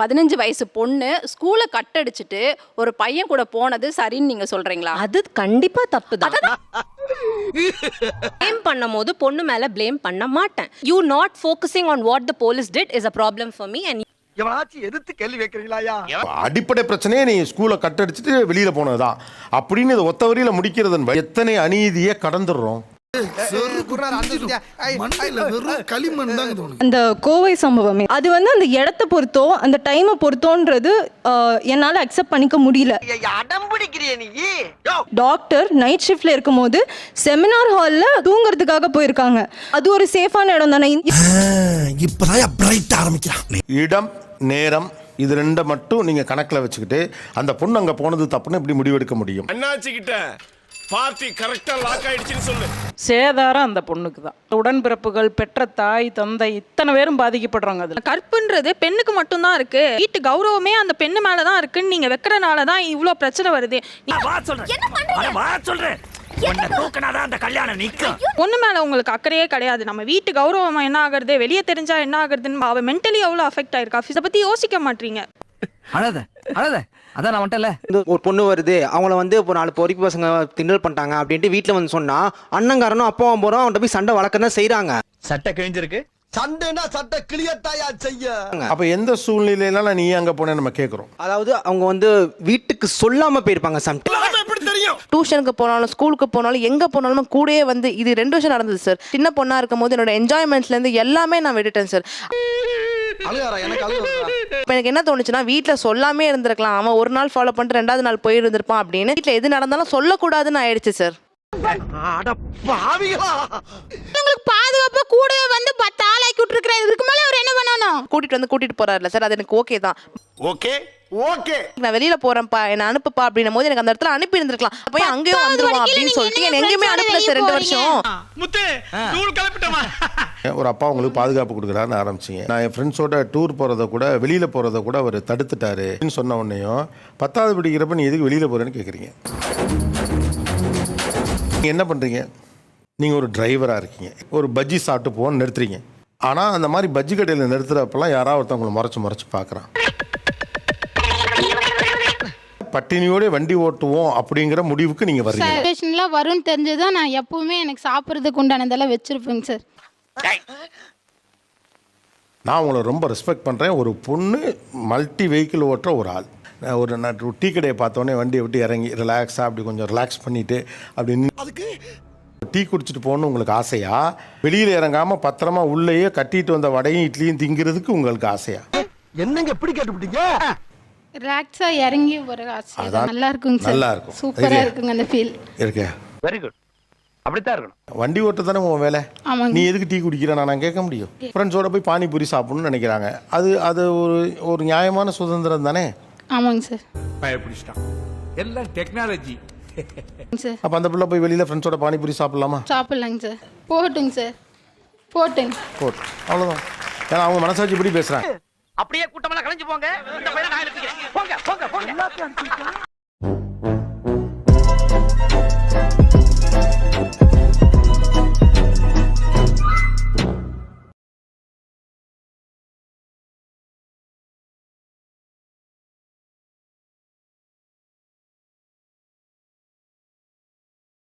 15 வயசு பொண்ணு ஸ்கூலை கட் அடிச்சுட்டு ஒரு பையன் கூட போனது சரின்னு நீங்க சொல்றீங்களா? அது கண்டிப்பா தப்பு தான். ப்ளேம் பண்ணும்போது பொண்ணு மேல ப்ளேம் பண்ண மாட்டேன். You not focusing on what the police did is a problem for me and எவனாச்சும் எதிர்த்து கேள்வி வைக்கிறீங்களாயா? அடிப்படை பிரச்சனையே நீ ஸ்கூலை கட் அடிச்சுட்டு வெளியில போனதுதான் அப்படின்னு இதை ஒத்த வரியில முடிக்கிறதன் எத்தனை அநீதியை கடந்துடுறோம். அந்த கோவை சம்பவமே அது வந்து அந்த இடத்த பொறுத்தோ அந்த டைமை பொறுத்தோன்றது என்னால் அக்செப்ட் பண்ணிக்க முடியல. டாக்டர் நைட் ஷிஃப்ட்ல இருக்கும்போது செமினார் ஹால்ல தூங்குறதுக்காக போயிருக்காங்க. அது ஒரு சேஃபான இடம் தானே? இப்பதான் பிரைட் ஆரம்பிக்கிறான். இடம் நேரம் இது ரெண்டை மட்டும் நீங்க கணக்குல வச்சுக்கிட்டு அந்த பொண்ணு அங்க போனது தப்புன்னு இப்படி முடிவெடுக்க முடியும்? அண்ணாச்சிக்கிட்ட பார்ட்டி கரெக்டா லாக் ஆயிடுச்சுன்னு சொல்லு. சேதாரம் அந்த பொண்ணுக்கு தான். உடன்பிறப்புகள், பெற்ற தாய் தந்தை இத்தனை பேரும் பாதிக்கப்படுறாங்க. அதுல கற்புன்றது பெண்ணுக்கு மட்டும்தான் இருக்கு. வீட்டு கௌரவமே அந்த பெண்ணு மேலதான் இருக்குன்னு நீங்க வைக்கிறனால தான் இவ்வளோ பிரச்சனை வருது. பொண்ணு மேல உங்களுக்கு அக்கறையே கிடையாது. நம்ம வீட்டு கௌரவம் என்ன ஆகுறது, வெளியே தெரிஞ்சா என்ன ஆகுறதுன்னு அவ மென்டலி எவ்வளவு அஃபெக்ட் ஆயிருக்கா, இதை பத்தி யோசிக்க மாட்டீங்க. அதான் நான் வந்துட்டல. ஒரு பொண்ணு வருது, அவங்கள வந்து இப்போ 4 பொறிப்பு பசங்க திண்டல் பண்ணிட்டாங்க அப்படின்ட்டு வீட்டில் வந்து சொன்னா அண்ணங்காரனும் அப்பாவும் போறோம் அவன்கிட்ட போய் சண்டை வளர்க்க தான் செய்யறாங்க. சட்டை கிழிஞ்சிருக்கு. சண்டைனா சட்டை கிளியத்தாயா செய்ய. அப்ப எந்த சூழ்நிலையில நீ அங்க போன நம்ம கேக்குறோம். அதாவது அவங்க வந்து வீட்டுக்கு சொல்லாம போயிருப்பாங்க. டியூஷனுக்கு போனாலும் ஸ்கூலுக்கு போனாலும் எங்க போனாலும் கூடயே வந்து இது 2 வருஷம் நடந்தது சார். சின்ன பொண்ணா இருக்கும் போது என்னோட என்ஜாய்மெண்ட்ல இருந்து எல்லாமே நான் விட்டுட்டேன் சார். எனக்கு என்ன தோணுச்சுன்னா வீட்டில் சொல்லாமே இருந்திருக்கலாம். அவன் ஒரு நாள் ஃபாலோ பண்ணிட்டு 2வது நாள் போயிருந்திருப்பான் அப்படின்னு வீட்டில் எது நடந்தாலும் சொல்லக்கூடாதுன்னு ஆயிடுச்சு சார். பாதுகாப்பா கூடவே வந்து 10 ஆளாக்கி விட்டுருக்கிறேன். இதுக்கு மேல அவர் என்ன பண்ணணும்? கூட்டிட்டு போறாருல சார், அது எனக்கு ஓகே தான். ஓகே ஓகே நான் வெளியில போறேன்ப்பா என்ன அனுப்புப்பா அப்படின்னும் போது எனக்கு அந்த இடத்துல அனுப்பி இருந்திருக்கலாம். போய் அங்கேயும் வந்துருவான் அப்படின்னு சொல்லிட்டு என்ன எங்கேயுமே அனுப்பல சார் 2 வருஷம். ஒரு அப்பா உங்களுக்கு பாதுகாப்பு கொடுக்குறாருன்னு ஆரம்பிச்சிங்க. நான் என் ஃப்ரெண்ட்ஸோட டூர் போகிறத கூட வெளியில் போகிறத கூட அவர் தடுத்துட்டாரு சொன்ன உடனேயும் 10வது படிக்கிறப்ப நீ எதுக்கு வெளியில் போகிறேன்னு கேட்குறீங்க. நீங்கள் என்ன பண்ணுறீங்க? நீங்கள் ஒரு டிரைவராக இருக்கீங்க, ஒரு பஜ்ஜி சாப்பிட்டு போன்னு நிறுத்துறீங்க. ஆனால் அந்த மாதிரி பஜ்ஜி கடையில் நிறுத்துறப்பெல்லாம் யாராவது ஒருத்தவங்களை முறைச்சு பார்க்குறான். பட்டினியோட வண்டி ஓட்டுவோம் அப்படிங்கிற முடிவுக்கு நீங்கள் வரீங்க. வரும்னு தெரிஞ்சுதான் நான் எப்பவுமே எனக்கு சாப்பிட்றதுக்கு உண்டானதெல்லாம் வச்சிருப்பேங்க சார். நான் உங்களை ரொம்ப ரெஸ்பெக்ட் பண்ணுறேன். ஒரு பொண்ணு மல்டி வெஹிக்கிள் ஓட்டுற ஒரு ஆள். நான் டீ கடையை பார்த்தோன்னே வண்டியை விட்டு இறங்கி ரிலாக்ஸாக அப்படி கொஞ்சம் ரிலாக்ஸ் பண்ணிவிட்டு அப்படின்னு அதுக்கு டீ குடிச்சிட்டு போகணுன்னு உங்களுக்கு ஆசையா? வெளியில் இறங்காமல் பத்திரமா உள்ளேயே கட்டிட்டு வந்த வடையும் இட்லியும் திங்கிறதுக்கு உங்களுக்கு ஆசையா? என்னங்க எப்படி கேட்டுப்பிட்டீங்க? ரிலாக்ஸா இறங்கி ஒரு ஆசை. நல்லா இருக்குங்க சார். நல்லா இருக்கும். சூப்பரா இருக்குங்க அந்த ஃபீல். இருக்கே. Very good. அப்படித்தான் இருக்கணும். வண்டி ஓட்ட தானே உன் வேலை. நீ எதுக்கு டீ குடிக்கிற நான் கேட்க முடியும். ஃப்ரெண்ட்ஸோட போய் பானிபூரி சாப்பிடணும்னு நினைக்கிறாங்க. அது ஒரு நியாயமான சுதந்திரம் தானே. ஆமாங்க சார். பயப்பிடிச்சிட்டான். எல்லாம் டெக்னாலஜி. அப்போ அந்த பிள்ளை போய் வெளியில் ஃப்ரெண்ட்ஸோட பானிபூரி சாப்பிடலாமா? சாப்பிடலாங்க சார். போகட்டுங்க சார். போட்டு அவ்வளோதான். ஏன்னா அவங்க மனசாட்சி இப்படி பேசுகிறாங்க. அப்படியே கூட்டமெல்லாம் கலைஞ்சு போங்க. இந்த பையனை நான் எடுத்துக்கிறேன். போங்க.